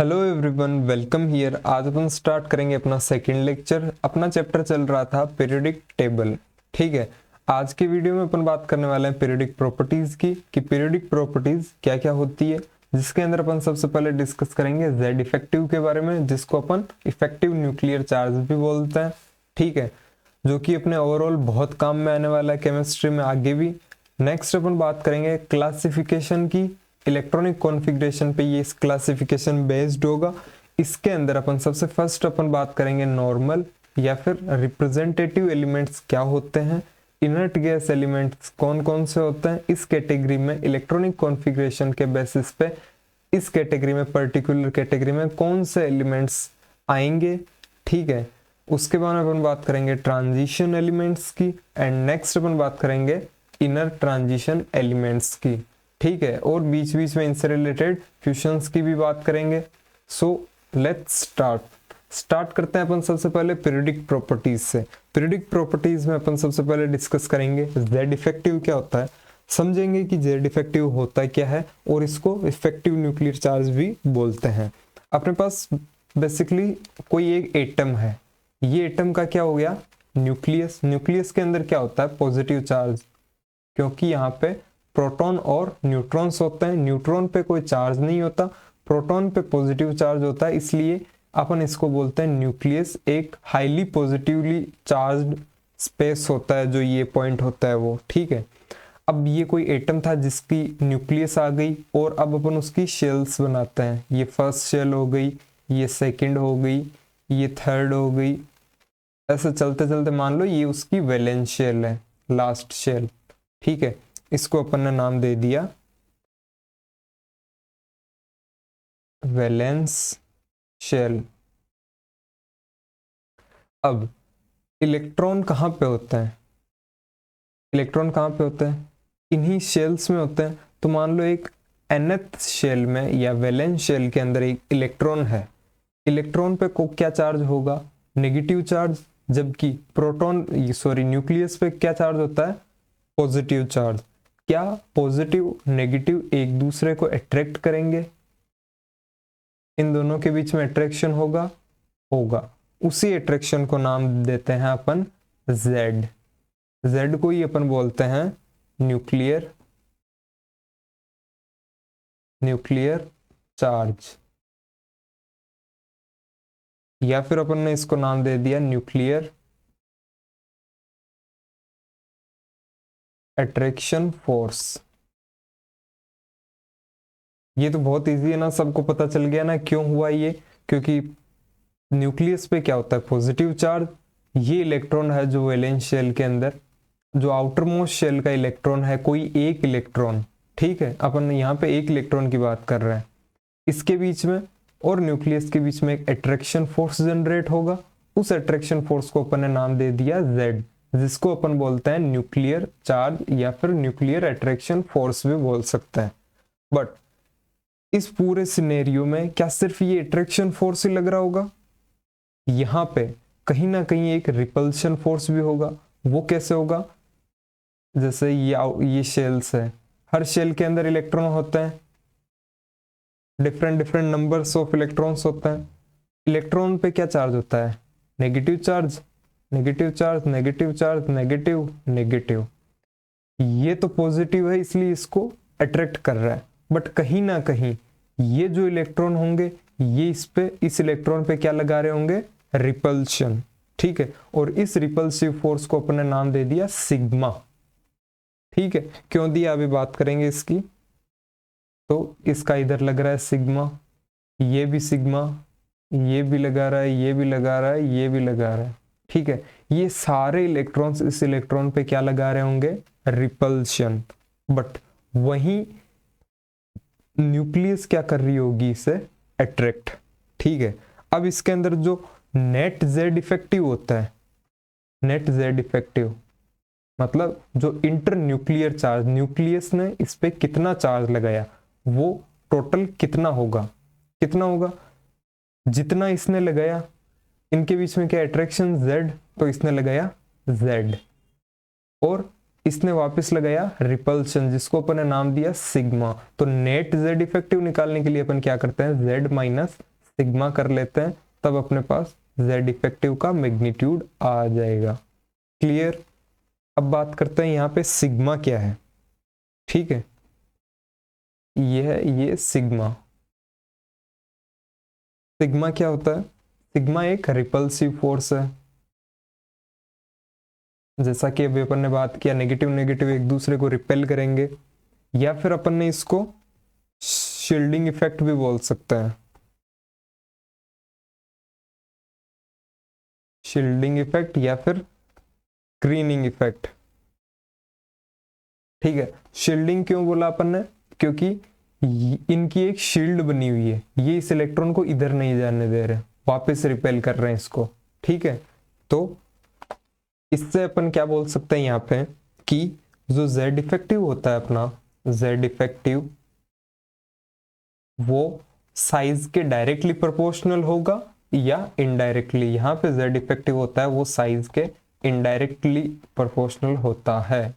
Hello everyone, welcome here. आज अपन start करेंगे अपना सेकंड लेक्चर। अपना चैप्टर चल रहा था पीरियोडिक टेबल। ठीक है, आज की वीडियो में अपन बात करने वाले हैं पीरियोडिक प्रॉपर्टीज की कि पीरियोडिक प्रॉपर्टीज क्या क्या होती है, जिसके अंदर अपन सबसे पहले डिस्कस करेंगे जेड इफेक्टिव के बारे में, जिसको अपन इफेक्टिव न्यूक्लियर चार्ज भी बोलते हैं। ठीक है, जो कि अपने ओवरऑल बहुत काम में आने वाला है केमिस्ट्री में आगे भी। नेक्स्ट अपन बात करेंगे क्लासिफिकेशन की। इलेक्ट्रॉनिक कॉन्फ़िगरेशन पे ये इस क्लासिफिकेशन बेस्ड होगा। इसके अंदर अपन सबसे फर्स्ट अपन बात करेंगे नॉर्मल या फिर रिप्रेजेंटेटिव एलिमेंट्स क्या होते हैं, इनर्ट गैस एलिमेंट्स कौन कौन से होते हैं इस कैटेगरी में। इलेक्ट्रॉनिक कॉन्फ़िगरेशन के बेसिस पे इस कैटेगरी में, पर्टिकुलर कैटेगरी में कौन से एलिमेंट्स आएंगे। ठीक है, उसके बाद अपन बात करेंगे ट्रांजिशन एलिमेंट्स की एंड नेक्स्ट अपन बात करेंगे इनर ट्रांजिशन एलिमेंट्स की। ठीक है, और बीच बीच में इनसे रिलेटेड फ्यूशंस की भी बात करेंगे। सो लेट्स स्टार्ट करते हैं अपन सबसे पहले पीरियोडिक प्रॉपर्टीज से। पीरियोडिक प्रॉपर्टीज में अपन सबसे पहले डिस्कस करेंगे जेड इफेक्टिव क्या होता है, समझेंगे कि जेड इफेक्टिव होता क्या है, और इसको इफेक्टिव न्यूक्लियर चार्ज भी बोलते हैं। अपने पास बेसिकली कोई एक एटम है, ये एटम का क्या हो गया न्यूक्लियस। न्यूक्लियस के अंदर क्या होता है पॉजिटिव चार्ज, क्योंकि यहाँ पे प्रोटॉन और न्यूट्रॉन्स होते हैं। न्यूट्रॉन पे कोई चार्ज नहीं होता, प्रोटॉन पे पॉजिटिव चार्ज होता है, इसलिए अपन इसको बोलते हैं न्यूक्लियस। एक हाईली पॉजिटिवली चार्ज्ड स्पेस होता है, जो ये पॉइंट होता है वो। ठीक है, अब ये कोई एटम था जिसकी न्यूक्लियस आ गई और अब अपन उसकी शेल्स बनाते हैं। ये फर्स्ट शेल हो गई, ये सेकंड हो गई, ये थर्ड हो गई, ऐसे चलते चलते मान लो ये उसकी वैलेंस शेल है, लास्ट शेल। ठीक है, इसको अपन ने नाम दे दिया वैलेंस शेल। अब इलेक्ट्रॉन कहाँ पे होते हैं, इलेक्ट्रॉन कहाँ पे होते हैं इन्हीं शेल्स में होते हैं। तो मान लो एक nth शेल में या वैलेंस शेल के अंदर एक इलेक्ट्रॉन है। इलेक्ट्रॉन पे को क्या चार्ज होगा नेगेटिव चार्ज, जबकि प्रोटॉन न्यूक्लियस पे क्या चार्ज होता है पॉजिटिव चार्ज। क्या पॉजिटिव नेगेटिव एक दूसरे को अट्रैक्ट करेंगे, इन दोनों के बीच में अट्रैक्शन होगा। उसी अट्रैक्शन को नाम देते हैं अपन Z। Z को ही अपन बोलते हैं न्यूक्लियर चार्ज, या फिर अपन ने इसको नाम दे दिया न्यूक्लियर अट्रैक्शन फोर्स। ये तो बहुत इजी है ना, सबको पता चल गया ना क्यों हुआ ये, क्योंकि न्यूक्लियस पे क्या होता है पॉजिटिव चार्ज। ये इलेक्ट्रॉन है जो वैलेंस शेल के अंदर, जो आउटर मोस्ट शेल का इलेक्ट्रॉन है, कोई एक इलेक्ट्रॉन। ठीक है, अपन यहाँ पे एक इलेक्ट्रॉन की बात कर रहे हैं। इसके बीच में और न्यूक्लियस के बीच में एक अट्रैक्शन फोर्स जनरेट होगा। उस अट्रैक्शन फोर्स को अपन ने नाम दे दिया Z, जिसको अपन बोलते हैं न्यूक्लियर चार्ज या फिर न्यूक्लियर अट्रैक्शन फोर्स भी बोल सकते हैं। बट इस पूरे सिनेरियो में क्या सिर्फ ये अट्रैक्शन फोर्स ही लग रहा होगा, यहाँ पे कहीं ना कहीं एक रिपल्शन फोर्स भी होगा। वो कैसे होगा, जैसे ये शेल्स है, हर शेल के अंदर इलेक्ट्रॉन होते हैं, डिफरेंट नंबर्स ऑफ इलेक्ट्रॉन्स होते हैं। इलेक्ट्रॉन पे क्या चार्ज होता है negative charge, negative charge, negative charge, negative negative. ये तो पॉजिटिव है इसलिए इसको अट्रैक्ट कर रहा है, बट कहीं ना कहीं ये जो इलेक्ट्रॉन होंगे ये इस इलेक्ट्रॉन पे क्या लगा रहे होंगे रिपल्शन। ठीक है, और इस रिपल्सिव फोर्स को अपने नाम दे दिया सिग्मा। ठीक है, क्यों दिया अभी बात करेंगे इसकी। तो इसका इधर लग रहा है सिग्मा, ये भी सिग्मा, ये भी लगा रहा है, ये भी लगा रहा है, ये भी लगा रहा है। ठीक है, ये सारे इलेक्ट्रॉन्स इस इलेक्ट्रॉन पे क्या लगा रहे होंगे रिपल्शन। बट वहीं न्यूक्लियस क्या कर रही होगी इसे अट्रैक्ट। ठीक है, अब इसके अंदर जो नेट जेड इफेक्टिव होता है, नेट जेड इफेक्टिव मतलब जो इंटर न्यूक्लियर चार्ज, न्यूक्लियस ने इस पे कितना चार्ज लगाया वो टोटल कितना होगा जितना इसने लगाया। इनके बीच में क्या अट्रैक्शन Z, तो इसने लगाया Z और इसने वापस लगाया रिपल्शन, जिसको अपन ने नाम दिया सिग्मा। तो नेट Z इफेक्टिव निकालने के लिए अपन क्या करते हैं Z माइनस सिग्मा कर लेते हैं, तब अपने पास z इफेक्टिव का मैग्नीट्यूड आ जाएगा। क्लियर। अब बात करते हैं यहाँ पे सिग्मा क्या है। ठीक है, ये सिग्मा, सिग्मा क्या होता है? सिग्मा एक रिपल्सिव फोर्स है। जैसा कि अभी अपन ने बात किया, नेगेटिव नेगेटिव एक दूसरे को रिपेल करेंगे, या फिर अपन ने इसको शील्डिंग इफेक्ट भी बोल सकते हैं। शील्डिंग इफेक्ट या फिर स्क्रीनिंग इफेक्ट। ठीक है, शील्डिंग क्यों बोला अपन ने? क्योंकि इनकी एक शील्ड बनी हुई है, ये इस इलेक्ट्रॉन को इधर नहीं जाने दे रहे, वापस रिपेल कर रहे हैं इसको। ठीक है, तो इससे अपन क्या बोल सकते हैं यहाँ पे कि जो z इफेक्टिव होता है अपना, z इफेक्टिव वो साइज के डायरेक्टली प्रोपोर्शनल होगा या इनडायरेक्टली। यहाँ पे z इफेक्टिव होता है वो साइज के इनडायरेक्टली प्रोपोर्शनल होता है।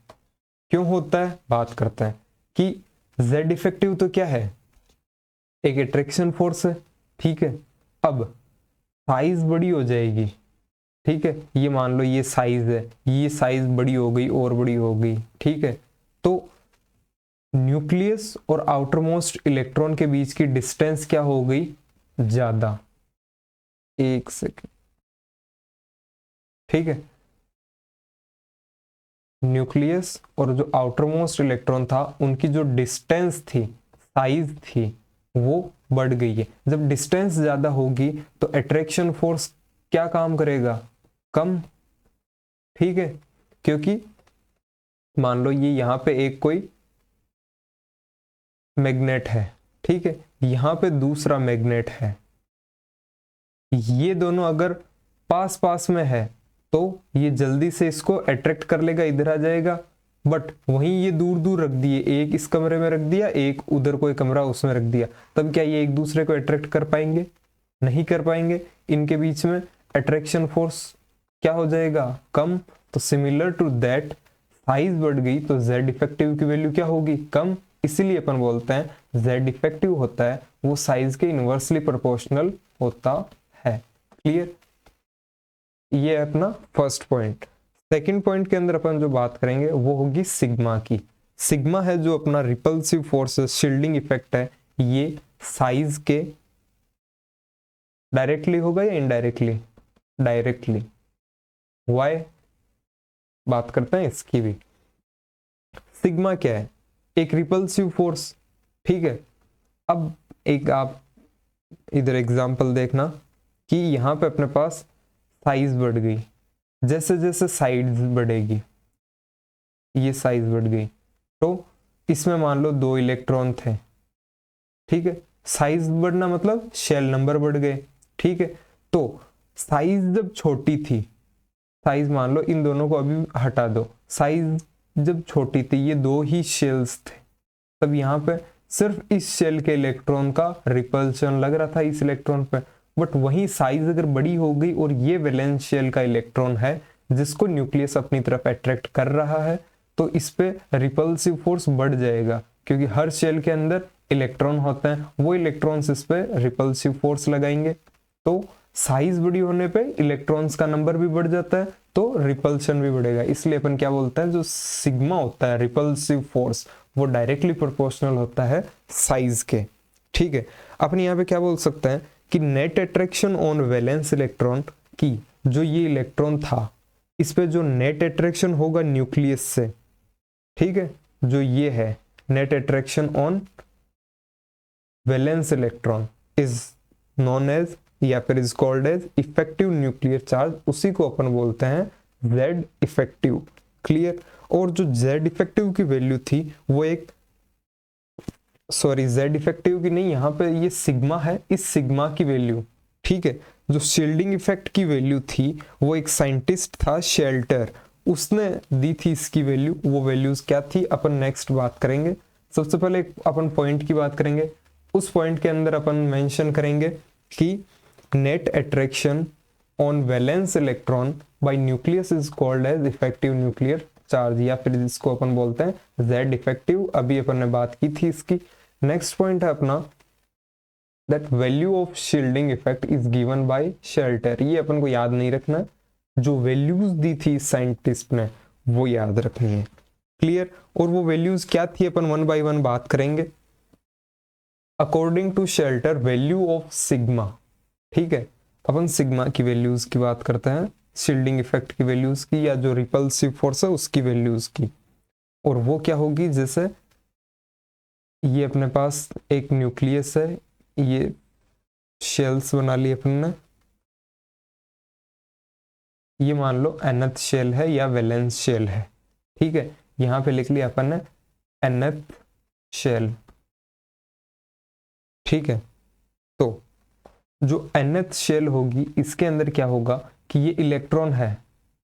क्यों होता है, बात करते हैं कि z इफेक्टिव तो क्या है, एक अट्रैक्शन फोर्स है। ठीक है, अब साइज बड़ी हो जाएगी। ठीक है, ये मान लो ये साइज है, ये साइज बड़ी हो गई और बड़ी हो गई। ठीक है, तो न्यूक्लियस और आउटर मोस्ट इलेक्ट्रॉन के बीच की डिस्टेंस क्या हो गई, ज्यादा। एक सेकेंड। ठीक है, न्यूक्लियस और जो आउटर मोस्ट इलेक्ट्रॉन था उनकी जो डिस्टेंस थी, साइज थी, वो बढ़ गई है। जब डिस्टेंस ज्यादा होगी तो अट्रैक्शन फोर्स क्या काम करेगा, कम। ठीक है, क्योंकि मान लो ये यहां पे एक कोई मैग्नेट है। ठीक है, यहां पे दूसरा मैग्नेट है, ये दोनों अगर पास पास में है तो ये जल्दी से इसको अट्रैक्ट कर लेगा, इधर आ जाएगा। बट वहीं ये दूर दूर रख दिए, एक इस कमरे में रख दिया, एक उधर कोई कमरा उसमें रख दिया, तब क्या ये एक दूसरे को अट्रैक्ट कर पाएंगे, नहीं कर पाएंगे। इनके बीच में अट्रैक्शन फोर्स क्या हो जाएगा, कम। तो सिमिलर टू दैट साइज बढ़ गई तो z इफेक्टिव की वैल्यू क्या होगी, कम। इसीलिए अपन बोलते हैं z इफेक्टिव होता है वो साइज के इनवर्सली प्रोपोर्शनल होता है। क्लियर, ये है अपना फर्स्ट पॉइंट। सेकंड पॉइंट के अंदर अपन जो बात करेंगे वो होगी सिग्मा की। सिग्मा है जो अपना रिपल्सिव फोर्स, शील्डिंग इफेक्ट है, ये साइज के डायरेक्टली होगा या इनडायरेक्टली, डायरेक्टली। वाई, बात करते हैं इसकी भी। सिग्मा क्या है, एक रिपल्सिव फोर्स। ठीक है, अब एक आप इधर एग्जांपल देखना कि यहां पे अपने पास साइज बढ़ गई, जैसे जैसे साइज बढ़ेगी ये साइज बढ़ गई, तो इसमें मान लो 2 इलेक्ट्रॉन थे। ठीक है, साइज बढ़ना मतलब शेल नंबर बढ़ गए। ठीक है, तो साइज जब छोटी थी, साइज मान लो इन दोनों को अभी हटा दो, साइज जब छोटी थी, ये 2 ही शेल्स थे, तब यहाँ पे सिर्फ इस शेल के इलेक्ट्रॉन का रिपल्शन लग रहा था इस इलेक्ट्रॉन पे। बट वही साइज अगर बड़ी हो गई और ये वैलेंस शेल का इलेक्ट्रॉन है जिसको न्यूक्लियस अपनी तरफ अट्रैक्ट कर रहा है, तो इस पे रिपल्सिव फोर्स बढ़ जाएगा, क्योंकि हर शेल के अंदर इलेक्ट्रॉन होते हैं, वो इलेक्ट्रॉन्स इस पे रिपल्सिव फोर्स लगाएंगे। तो साइज बड़ी होने पे इलेक्ट्रॉन्स का नंबर भी बढ़ जाता है, तो रिपल्शन भी बढ़ेगा। इसलिए अपन क्या बोलते हैं, जो सिग्मा होता है रिपल्सिव फोर्स, वो डायरेक्टली प्रोपोर्शनल होता है साइज के। ठीक है, अपन यहाँ पे क्या बोल सकते हैं कि net attraction on valence electron की, जो ये इलेक्ट्रॉन था इस पे जो नेट अट्रैक्शन होगा न्यूक्लियस से, ठीक है, जो ये है net attraction on valence electron is known as या फिर is called as effective nuclear charge, उसी को अपन बोलते हैं z इफेक्टिव। क्लियर, और जो z इफेक्टिव की वैल्यू थी वो एक, सॉरी z इफेक्टिव की नहीं, यहाँ पे ये सिग्मा है, इस सिग्मा की वैल्यू, ठीक है, जो शील्डिंग इफेक्ट की वैल्यू थी वो एक साइंटिस्ट था शेल्टर, उसने दी थी इसकी वैल्यू। वो वैल्यूज क्या थी अपन नेक्स्ट बात करेंगे। सबसे पहले अपन पॉइंट की बात करेंगे, उस पॉइंट के अंदर अपन मेंशन करेंगे कि net attraction on valence electron by nucleus is called as effective nuclear charge, या फिर इसको अपन बोलते हैं z इफेक्टिव। अभी अपन ने बात की थी इसकी। नेक्स्ट पॉइंट है अपना that value of shielding effect is given by shelter. ये अपन को याद नहीं रखना, जो वैल्यूज दी थी साइंटिस्ट ने वो याद रखनी है। क्लियर? और वो वैल्यूज क्या थी अपन वन बाय वन बात करेंगे। According to shelter value of sigma, ठीक है, अपन सिग्मा की वैल्यूज की बात करते हैं, शील्डिंग इफेक्ट की वैल्यूज की, या जो रिपल्सिव फोर्स है उसकी वैल्यूज की। और वो क्या होगी, जैसे ये अपने पास एक न्यूक्लियस है, ये शेल्स बना लिए अपन ने, ये मान लो nth शेल है या वैलेंस शेल है, ठीक है, यहां पे लिख लिया अपन ने nth शेल, ठीक है। तो जो nth शेल होगी इसके अंदर क्या होगा कि ये इलेक्ट्रॉन है,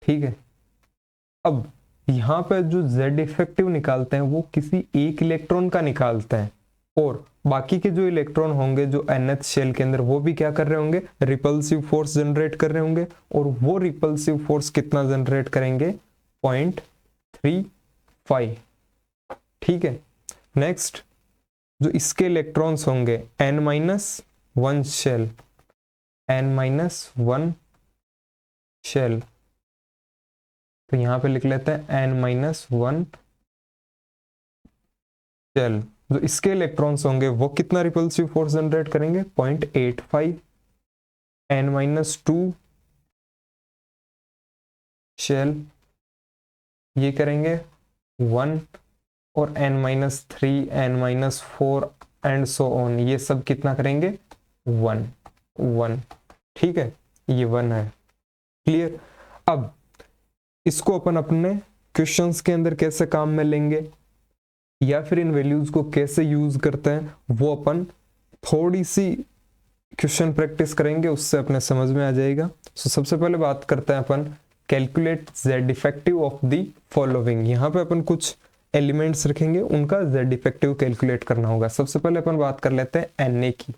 ठीक है। अब यहां पे जो Z इफेक्टिव निकालते हैं वो किसी एक इलेक्ट्रॉन का निकालते हैं, और बाकी के जो इलेक्ट्रॉन होंगे जो nth शेल के अंदर वो भी क्या कर रहे होंगे, रिपल्सिव फोर्स जनरेट कर रहे होंगे, और वो रिपल्सिव फोर्स कितना जनरेट करेंगे, 0.35, ठीक है। नेक्स्ट जो इसके इलेक्ट्रॉन्स होंगे n-1 शेल, n-1 शेल, तो यहां पे लिख लेते हैं n-1 शेल, जो इसके इलेक्ट्रॉन्स होंगे वो कितना रिपल्सिव फोर्स जनरेट करेंगे, 0.85, n-2 शेल ये करेंगे 1, और n-3, n-4 and so on, ये सब कितना करेंगे, 1, ठीक है, ये 1 है। क्लियर? अब इसको अपन अपने क्वेश्चंस के अंदर कैसे काम में लेंगे, या फिर इन वैल्यूज को कैसे यूज करते हैं, वो अपन थोड़ी सी क्वेश्चन प्रैक्टिस करेंगे, उससे अपने समझ में आ जाएगा। सो सबसे पहले बात करते हैं अपन calculate Z effective of the following. यहाँ पे अपन कुछ एलिमेंट्स रखेंगे, उनका Z इफेक्टिव कैलकुलेट करना होगा। सबसे पहले अपन बात कर लेते हैं Na की।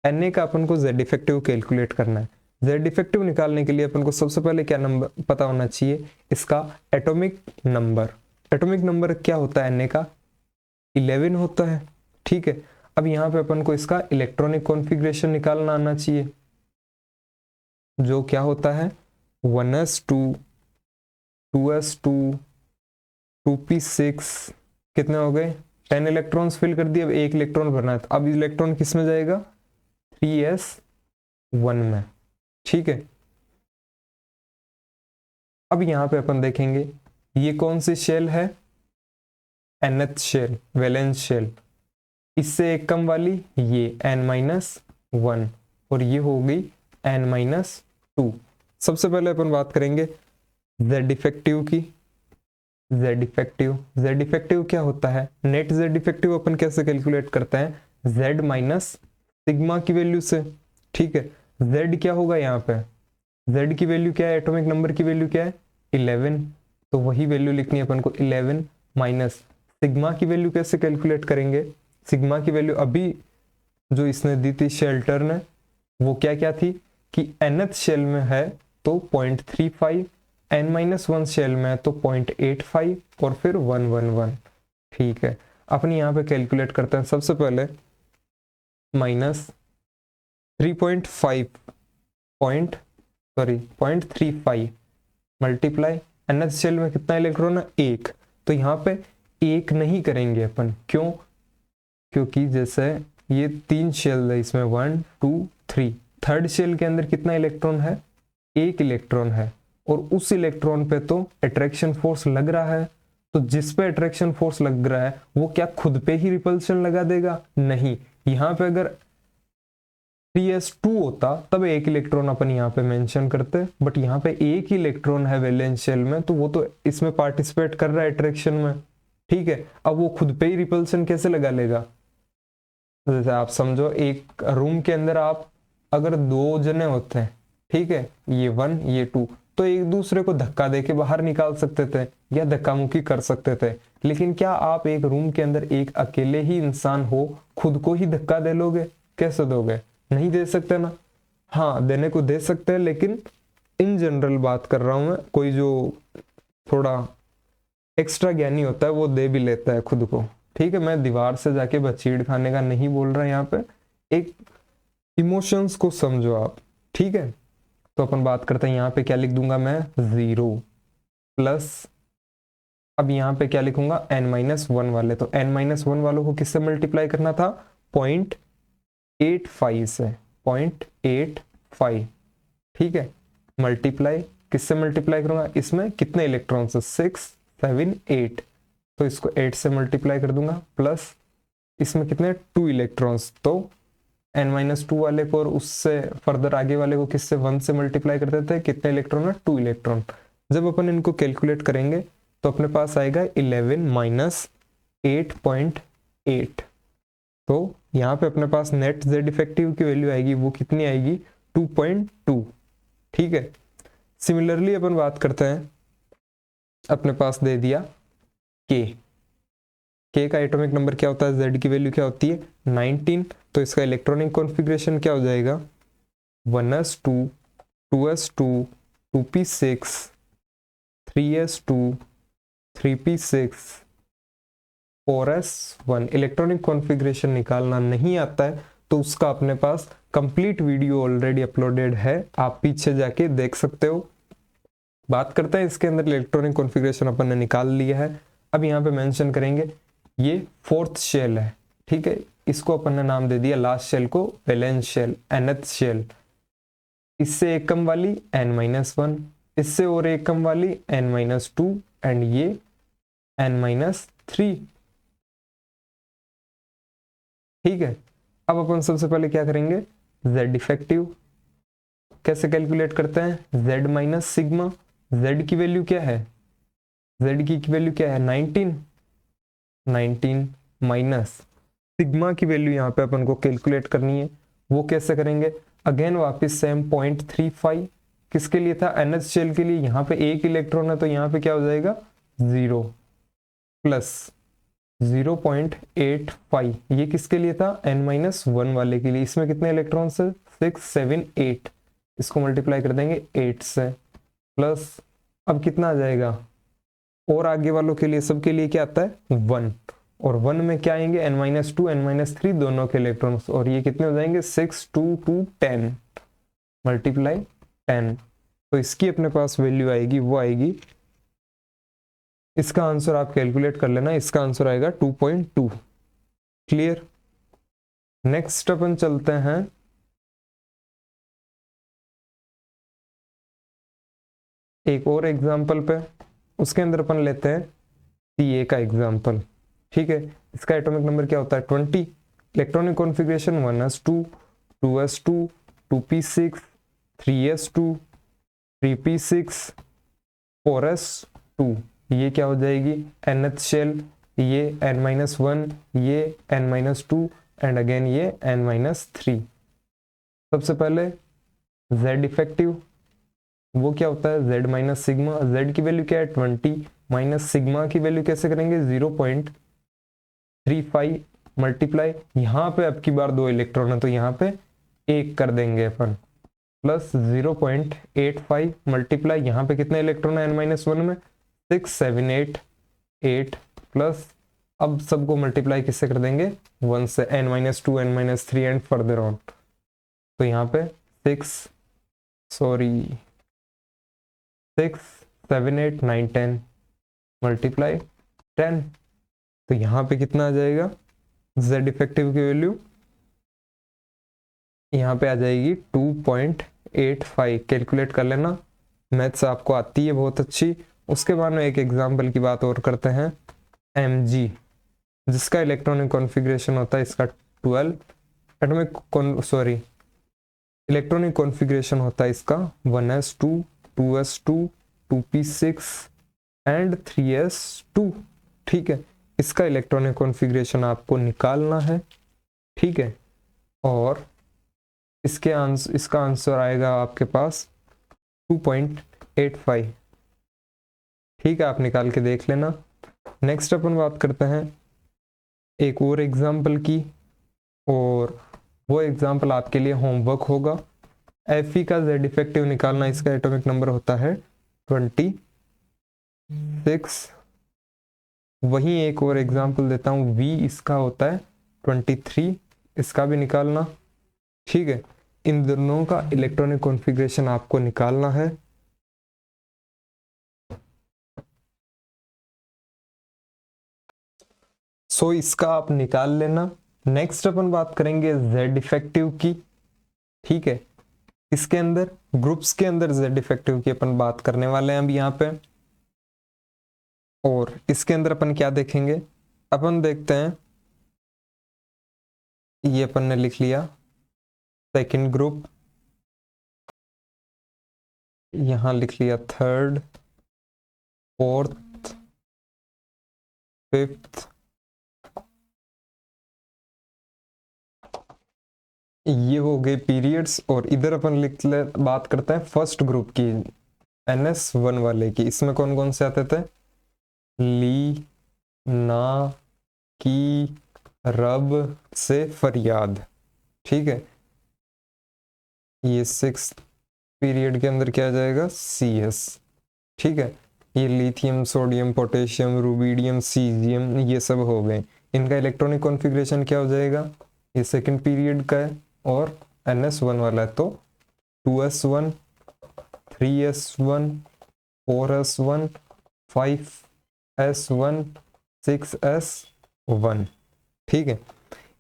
Na का अपन को Z इफेक्टिव कैलकुलेट करना है। Z इफेक्टिव निकालने के लिए अपन को सबसे पहले क्या नंबर पता होना चाहिए, इसका एटॉमिक नंबर। एटॉमिक नंबर क्या होता है Na का, 11 होता है, ठीक है। अब यहाँ पे अपन को इसका इलेक्ट्रॉनिक कॉन्फ़िगरेशन निकालना आना चाहिए, जो क्या होता है 1s2 2s2 2p6, कितने हो गए, 10 इलेक्ट्रॉन्स फिल कर दिए। अब एक इलेक्ट्रॉन भरना है, तो अब इलेक्ट्रॉन किस में जाएगा, 3s1 में, ठीक है। अब यहाँ पे अपन देखेंगे ये कौन सी शेल है, nth शेल, वैलेंस शेल, इससे एक कम वाली ये n-1, और ये हो गई n-2। सबसे पहले अपन बात करेंगे Z इफेक्टिव की। Z इफेक्टिव क्या होता है, नेट Z इफेक्टिव अपन कैसे कैलकुलेट करते हैं, Z माइनस सिग्मा की वैल्यू से, ठीक है। Z क्या होगा यहाँ पे, Z की वैल्यू क्या है, एटॉमिक नंबर की वैल्यू क्या है, 11, तो वही वैल्यू लिखनी है अपन को, 11 माइनस सिग्मा की वैल्यू कैसे कैलकुलेट करेंगे, सिग्मा की वैल्यू अभी जो इसने दी थी शेल्टर ने, वो क्या क्या थी कि nth शेल में है तो 0.35, n-1 शेल में है तो 0.85, और फिर 111, ठीक है। अपनी यहाँ पे कैलकुलेट करते हैं, सबसे पहले माइनस 0.35 मल्टीप्लाई nth शेल में कितना इलेक्ट्रॉन है, 1, तो यहाँ पे 1 नहीं करेंगे अपन, क्यों, क्योंकि जैसे ये 3 शेल है, इसमें 1 2 3, थर्ड शेल के अंदर कितना इलेक्ट्रॉन है, 1 इलेक्ट्रॉन है, और उस इलेक्ट्रॉन पे तो अट्रैक्शन फोर्स लग रहा है, तो जिस पे अट्रैक्शन फोर्स लग रहा है वो क्या खुद पे ही रिपल्शन लगा देगा, नहीं। यहाँ पे अगर 3s2 होता तब 1 इलेक्ट्रॉन अपन यहाँ पे मेंशन करते, बट यहाँ पे 1 इलेक्ट्रॉन है वैलेंस शेल में, तो वो तो इसमें पार्टिसिपेट कर रहा है अट्रैक्शन में, ठीक है। अब वो खुद पे ही रिपल्शन कैसे लगा लेगा, जैसे आप समझो एक रूम के अंदर आप अगर 2 जने होते हैं, ठीक है, ये 1 ये 2, तो एक दूसरे को धक्का देके बाहर निकाल सकते थे या धक्का मुक्की कर सकते थे, लेकिन क्या आप एक रूम के अंदर एक अकेले ही इंसान हो खुद को ही धक्का दे लोगे, कैसे दोगे, नहीं दे सकते ना। हाँ देने को दे सकते हैं, लेकिन इन जनरल बात कर रहा हूं मैं, कोई जो थोड़ा एक्स्ट्रा ज्ञानी होता है वो दे भी लेता है खुद को, ठीक है। मैं दीवार से जाके बचीड़ खाने का नहीं बोल रहा यहाँ पे, एक इमोशंस को समझो आप, ठीक है। तो अपन बात करते हैं, यहाँ पे क्या लिख दूंगा मैं 0 प्लस, अब यहाँ पे क्या लिखूंगा n-1 वाले, तो n-1 वालों को किससे मल्टीप्लाई करना था 0.85 से, 0.85, ठीक है। मल्टीप्लाई किससे मल्टीप्लाई करूंगा, इसमें कितने इलेक्ट्रॉन्स है 6 7 8, तो इसको 8 से मल्टीप्लाई कर दूंगा, प्लस इसमें कितने 2 इलेक्ट्रॉन्स, तो n-2 वाले को और उससे फर्दर आगे वाले को किससे 1 से मल्टीप्लाई कर देते हैं, कितने इलेक्ट्रॉन है 2 इलेक्ट्रॉन। जब अपन इनको कैलकुलेट करेंगे तो अपने पास आएगा 11 माइनस 8.8, तो यहाँ पे अपने पास नेट जेड इफेक्टिव की वैल्यू आएगी, वो कितनी आएगी 2.2, ठीक है। सिमिलरली अपन बात करते हैं, अपने पास दे दिया के का एटॉमिक नंबर क्या होता है, जेड की वैल्यू क्या होती है 19, तो इसका इलेक्ट्रॉनिक कॉन्फ़िगरेशन क्या हो जाएगा 1s2 2s2 2p6 3s2 3p6 4s1। Electronic configuration निकालना नहीं आता है तो उसका अपने पास कंप्लीट वीडियो ऑलरेडी अपलोडेड है, आप पीछे जाके देख सकते हो। बात करते हैं इसके अंदर इलेक्ट्रॉनिक कॉन्फ़िगरेशन अपन ने निकाल लिया है। अब यहाँ पे मेंशन करेंगे ये 4th शेल है, ठीक है। इसको अपन ने नाम दे दिया लास्ट शेल को वैलेंस शेल, nth शेल। इससे एक कम वाली n-1, इससे और एक कम वाली n-2 एंड ये n-3, ठीक है। अब अपन सबसे पहले क्या करेंगे, z इफेक्टिव कैसे कैलकुलेट करते हैं, z माइनस सिग्मा, z की वैल्यू क्या है, z की वैल्यू क्या है 19 माइनस सिग्मा की वैल्यू यहाँ पे अपन को कैलकुलेट करनी है, वो कैसे करेंगे, अगेन वापस सेम 0.35 किसके लिए था nth शेल के लिए, यहाँ पे एक इलेक्ट्रॉन है तो यहाँ पे क्या हो जाएगा 0 प्लस 0.85, ये किसके लिए था n-1 वाले के लिए, इसमें कितने इलेक्ट्रॉन्स है 6 7 8, इसको मल्टीप्लाई कर देंगे 8 से, प्लस अब कितना आ जाएगा, और आगे वालों के लिए सबके लिए क्या आता है 1, और 1 में क्या आएंगे n-2 n-3 दोनों के इलेक्ट्रॉन्स, और ये कितने हो जाएंगे 6 2 2 10 मल्टीप्लाई 10, तो इसकी अपने पास वैल्यू आएगी, वो आएगी, इसका आंसर आप कैलकुलेट कर लेना, इसका आंसर आएगा 2.2। क्लियर। नेक्स्ट अपन चलते हैं एक और एग्जांपल पे, उसके अंदर अपन लेते हैं Ca का एग्जांपल, ठीक है। इसका एटॉमिक नंबर क्या होता है 20, electronic configuration 1s2 2s2 2p6 3s2 3p6 4s2, ये क्या हो जाएगी nth शेल, ये n-1, ये n-2 एंड अगेन ये n-3। सबसे पहले z इफेक्टिव, वो क्या होता है z माइनस सिग्मा, z की वैल्यू क्या है 20 माइनस सिग्मा की वैल्यू कैसे करेंगे 0.35 मल्टीप्लाई, यहाँ पे अब की बार 2 इलेक्ट्रॉन है तो यहाँ पे 1 कर देंगे अपन, प्लस 0.85 मल्टीप्लाई, यहाँ पे कितने इलेक्ट्रॉन है n-1 में 6 7 8 8, प्लस अब सबको मल्टीप्लाई किससे कर देंगे 1 से, n-2 n-3 and further on, तो यहाँ पे 6 7 8 9 10 मल्टीप्लाई 10, तो यहाँ पे कितना आ जाएगा z इफेक्टिव की वैल्यू यहाँ पे आ जाएगी 2.85, कैलकुलेट कर लेना, मैथ्स आपको आती है बहुत अच्छी। उसके बाद में एक एग्जांपल की बात और करते हैं Mg, जिसका इलेक्ट्रॉनिक कॉन्फ़िगरेशन होता है इसका 12, इलेक्ट्रॉनिक कॉन्फ़िगरेशन होता है इसका 1s2 2s2 2p6 and 3s2, ठीक है। इसका इलेक्ट्रॉनिक कॉन्फ़िगरेशन आपको निकालना है, ठीक है, और इसका आंसर आएगा आपके पास 2.85, ठीक है, आप निकाल के देख लेना। नेक्स्ट अपन बात करते हैं एक और एग्जांपल की, और वो एग्जांपल आपके लिए होमवर्क होगा। Fe का z इफेक्टिव निकालना, इसका एटॉमिक नंबर होता है 26। वहीं एक और एग्जांपल देता हूँ, V इसका होता है 23, इसका भी निकालना, ठीक है। इन दोनों का इलेक्ट्रॉनिक कॉन्फ़िगरेशन आपको निकालना है। सो इसका आप निकाल लेना। नेक्स्ट अपन बात करेंगे Z इफेक्टिव की, ठीक है। इसके अंदर ग्रुप्स के अंदर Z इफेक्टिव की अपन बात करने वाले हैं अब यहाँ पे। और इसके अंदर अपन क्या देखेंगे, अपन देखते हैं, ये अपन ने लिख लिया सेकंड ग्रुप, यहां लिख लिया थर्ड, फोर्थ, फिफ्थ, ये हो गए पीरियड्स। और इधर अपन लिख ले, बात करते हैं फर्स्ट ग्रुप की, NS1 वाले की। इसमें कौन कौन से आते थे, ली, ना, की, रब से फरियाद, ठीक है। ये सिक्स पीरियड के अंदर क्या आ जाएगा, CS, ठीक है। ये lithium, sodium, potassium, rubidium, caesium, ये सब हो गए। इनका इलेक्ट्रॉनिक कॉन्फ़िगरेशन क्या हो जाएगा, ये सेकंड पीरियड का है और NS1 वाला है, तो 2S1, 3S1, 4S1, 5S1, 6S1, ठीक है।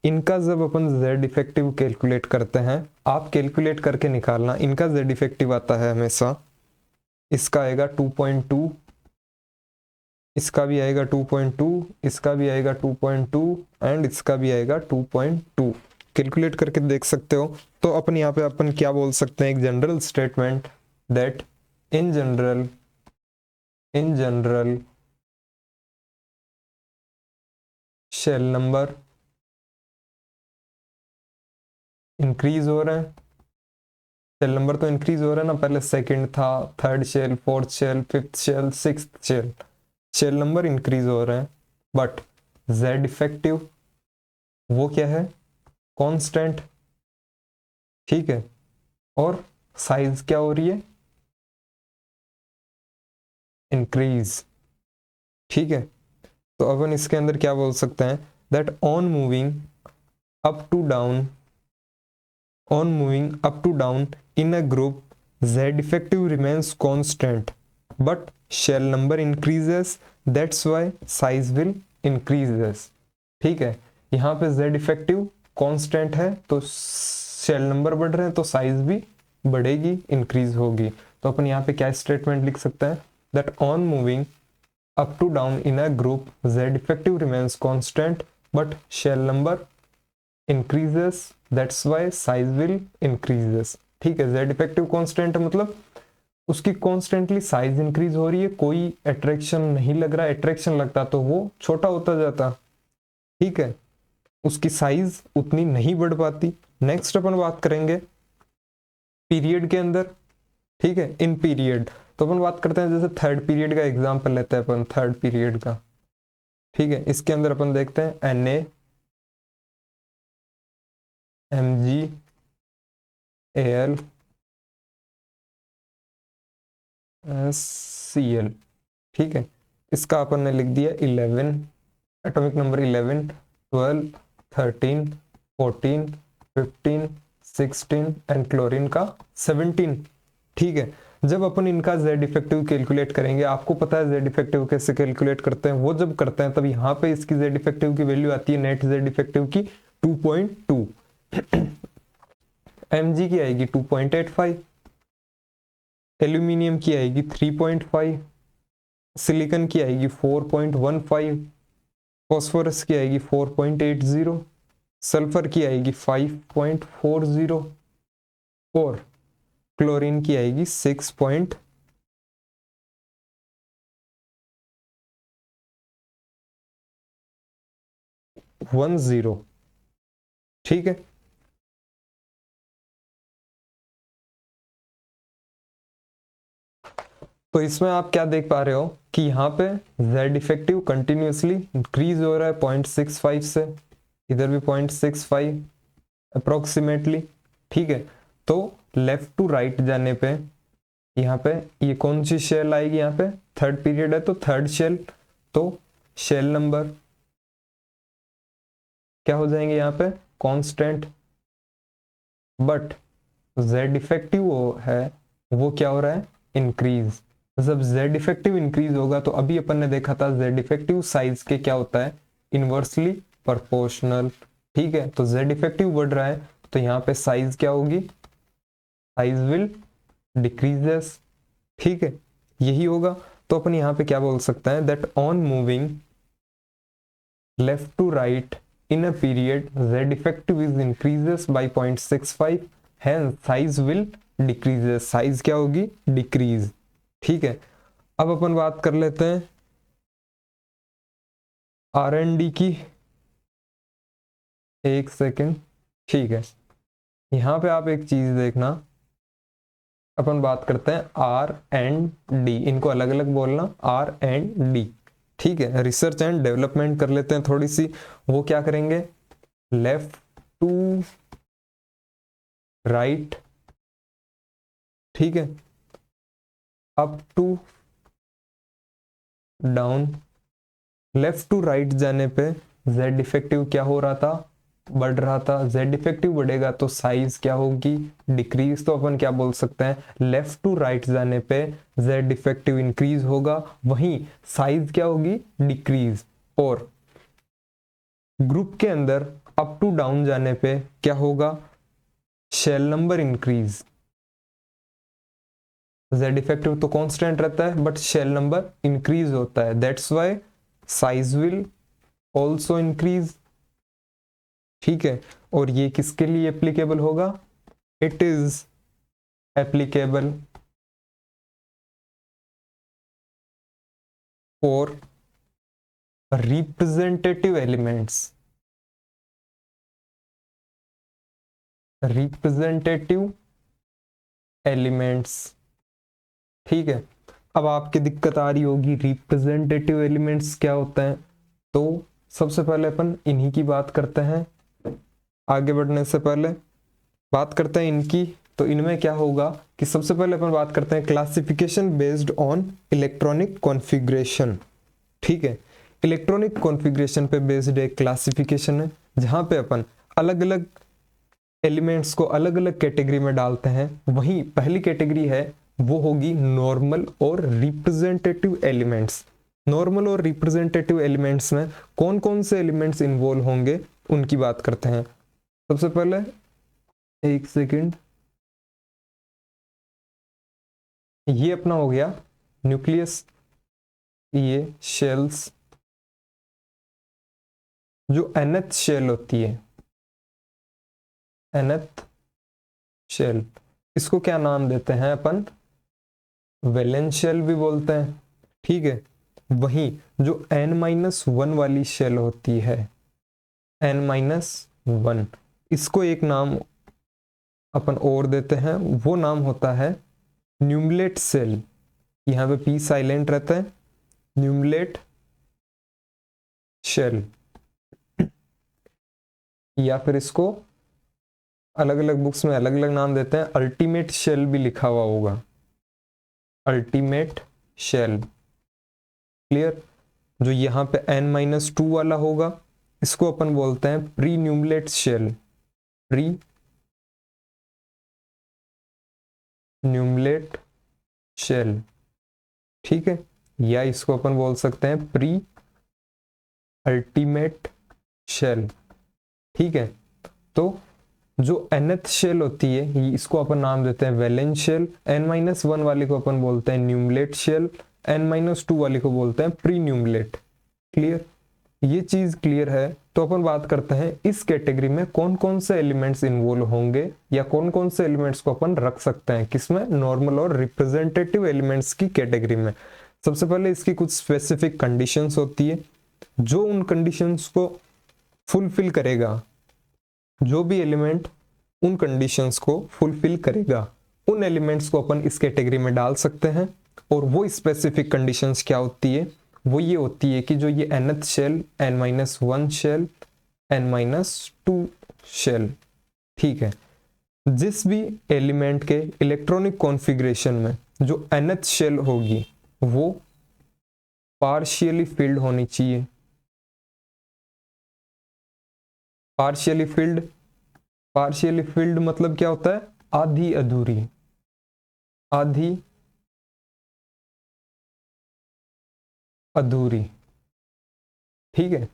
इनका जब अपन Z इफेक्टिव कैलकुलेट करते हैं, आप कैलकुलेट करके निकालना, इनका Z इफेक्टिव आता है हमेशा, इसका आएगा 2.2, इसका भी आएगा 2.2, इसका भी आएगा 2.2 एंड इसका भी आएगा 2.2। कैलकुलेट करके देख सकते हो। तो अपन यहाँ पे अपन क्या बोल सकते हैं, एक general statement that in general shell number increase हो रहे हैं। शेल नंबर तो इंक्रीज हो रहा है ना, पहले सेकंड था, third shell, fourth shell, fifth shell, sixth shell, shell number increase हो रहे हैं। बट Z इफेक्टिव वो क्या है, कांस्टेंट, ठीक है। और साइज क्या हो रही है, इंक्रीज, ठीक है। तो अपन इसके अंदर क्या बोल सकते हैं, that on moving up to down, on moving up to down in a group, Z effective remains constant but shell number increases, that's why size will increases, ठीक है। यहाँ पे Z effective constant है तो शेल नंबर बढ़ रहे हैं तो साइज भी बढ़ेगी, इंक्रीज होगी। तो अपन यहाँ पे क्या स्टेटमेंट लिख सकते हैं, that on moving up to down in a group Z effective remains constant but shell number increases, that's why size will increases, ठीक है। Z इफेक्टिव कांस्टेंट मतलब उसकी कॉन्स्टेंटली साइज इंक्रीज हो रही है, कोई अट्रैक्शन नहीं लग रहा, अट्रैक्शन लगता तो वो छोटा होता जाता, ठीक है, उसकी साइज उतनी नहीं बढ़ पाती। नेक्स्ट अपन बात करेंगे पीरियड के अंदर, ठीक है, इन पीरियड। तो अपन बात करते हैं, जैसे थर्ड पीरियड का एग्जांपल लेते हैं अपन, थर्ड पीरियड का, ठीक है। इसके अंदर अपन देखते हैं Na, Mg, Al, Cl, ठीक है। इसका अपन ने लिख दिया 11, एटॉमिक नंबर 11, 12, 13, 14, 15, 16 एंड क्लोरीन का 17, ठीक है। जब अपन इनका Z इफेक्टिव कैलकुलेट करेंगे, आपको पता है Z इफेक्टिव कैसे कैलकुलेट करते हैं, वो जब करते हैं तब यहाँ पे इसकी Z इफेक्टिव की वैल्यू आती है, नेट Z इफेक्टिव की 2.2, Mg की आएगी 2.85, एल्यूमिनियम की आएगी 3.5, सिलिकॉन की आएगी 4.15, फॉस्फोरस की आएगी 4.80, सल्फर की आएगी 5.40 और क्लोरीन की आएगी 6.10, ठीक है। तो इसमें आप क्या देख पा रहे हो कि यहाँ पे Z इफेक्टिव कंटिन्यूसली इंक्रीज हो रहा है 0.65 से, इधर भी 0.65 अप्रोक्सीमेटली, ठीक है। तो लेफ्ट टू राइट जाने पे यहाँ पे ये कौन सी शेल आएगी, यहाँ पे थर्ड पीरियड है तो थर्ड शेल, तो शेल नंबर क्या हो जाएंगे यहाँ पे कांस्टेंट, बट z इफेक्टिव है वो क्या हो रहा है, इंक्रीज। जब z इफेक्टिव इंक्रीज होगा तो अभी अपन ने देखा था z इफेक्टिव साइज के क्या होता है, इनवर्सली प्रोपोर्शनल। ठीक है, तो z इफेक्टिव बढ़ रहा है तो यहाँ पे साइज क्या होगी, साइज विल डिक्रीजेस। ठीक है, यही होगा। तो अपन यहाँ पे क्या बोल सकते हैं, that on moving left to right in a period z effective is increases by 0.65, hence size will decreases, size क्या होगी, decrease। ठीक है, अब अपन बात कर लेते हैं R&D की, एक सेकेंड। ठीक है, यहाँ पे आप एक चीज देखना, अपन बात करते हैं R&D, इनको अलग अलग बोलना, R&D। ठीक है, रिसर्च एंड डेवलपमेंट कर लेते हैं थोड़ी सी। वो क्या करेंगे, लेफ्ट टू राइट, ठीक है, up to down. Left to right जाने पे z इफेक्टिव क्या हो रहा था, बढ़ रहा था। z इफेक्टिव बढ़ेगा तो साइज क्या होगी, डिक्रीज। तो अपन क्या बोल सकते हैं, लेफ्ट टू राइट जाने पे z इफेक्टिव इंक्रीज होगा, वहीं साइज क्या होगी, डिक्रीज। और ग्रुप के अंदर अप टू डाउन जाने पे क्या होगा, shell number increase. z effective तो कांस्टेंट रहता है बट शेल नंबर इंक्रीज होता है, that's why size will also increase. ठीक है, और ये किसके लिए एप्लीकेबल होगा, it is applicable for representative elements, representative elements. ठीक है, अब आपकी दिक्कत आ रही होगी रिप्रेजेंटेटिव एलिमेंट्स क्या होता है, तो सबसे पहले अपन इन्हीं की बात करते हैं। आगे बढ़ने से पहले बात करते हैं इनकी। तो इनमें क्या होगा कि सबसे पहले अपन बात करते हैं classification based on electronic configuration. ठीक है, इलेक्ट्रॉनिक कॉन्फ़िगरेशन पे बेस्ड एक क्लासिफिकेशन है जहां पे अपन अलग अलग एलिमेंट्स को अलग अलग कैटेगरी में डालते हैं। वहीं पहली कैटेगरी है वो होगी नॉर्मल और रिप्रेजेंटेटिव एलिमेंट्स। नॉर्मल और रिप्रेजेंटेटिव एलिमेंट्स में कौन कौन से एलिमेंट्स इन्वॉल्व होंगे उनकी बात करते हैं। सबसे पहले एक सेकंड, ये अपना हो गया न्यूक्लियस, ये शेल्स, जो nth शेल होती है, nth शेल, इसको क्या नाम देते हैं अपन, वैलेंस शेल भी बोलते हैं। ठीक है, वहीं जो n-1 वाली शेल होती है, n-1, इसको एक नाम अपन और देते हैं, वो नाम होता है न्यूमलेट सेल। यहाँ पे p साइलेंट रहता है, न्यूमलेट शेल, या फिर इसको अलग अलग बुक्स में अलग अलग नाम देते हैं, अल्टीमेट शेल भी लिखा हुआ होगा, अल्टीमेट शेल। क्लियर, जो यहाँ पे n-2 वाला होगा इसको अपन बोलते हैं pre penultimate shell, pre penultimate shell. ठीक है, या इसको अपन बोल सकते हैं प्री अल्टीमेट शेल। ठीक है, तो जो nth शेल होती है इसको अपन नाम देते हैं वैलेंस शेल, n-1 वाले को अपन बोलते हैं न्यूमलेट शेल, n-2 वाले को बोलते हैं प्री न्यूमलेट। क्लियर, ये चीज क्लियर है। तो अपन बात करते हैं इस कैटेगरी में कौन कौन से एलिमेंट्स इन्वॉल्व होंगे या कौन कौन से एलिमेंट्स को अपन रख सकते हैं किसमें, नॉर्मल और रिप्रेजेंटेटिव एलिमेंट्स की कैटेगरी में। सबसे पहले इसकी कुछ स्पेसिफिक कंडीशंस होती है, जो उन कंडीशंस को फुलफिल करेगा, जो भी एलिमेंट उन कंडीशंस को फुलफिल करेगा उन एलिमेंट्स को अपन इस कैटेगरी में डाल सकते हैं। और वो स्पेसिफिक कंडीशंस क्या होती है, वो ये होती है कि जो ये nth shell, n-1 shell, n-2 shell, ठीक है, जिस भी एलिमेंट के इलेक्ट्रॉनिक कॉन्फ़िगरेशन में जो nth शेल होगी वो पार्शियली फिल्ड होनी चाहिए। पार्शियली फिल्ड, पार्शियली फिल्ड मतलब क्या होता है, आधी अधूरी, आधी अधूरी, ठीक है।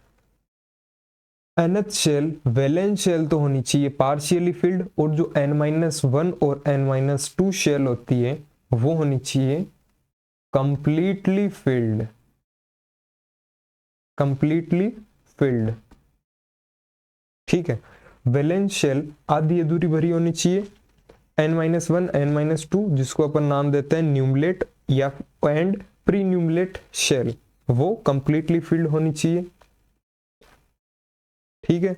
nth शेल वैलेंस शेल तो होनी चाहिए पार्शियली फिल्ड, और जो n-1 और n-2 शेल होती है वो होनी चाहिए कंप्लीटली फिल्ड, कंप्लीटली फिल्ड, ठीक है। वैलेंस शेल आधी अधूरी भरी होनी चाहिए, n-1 n-2 जिसको अपन नाम देते हैं न्यूमलेट या एंड प्री न्यूमलेट शेल, वो कंप्लीटली फिल्ड होनी चाहिए, ठीक है।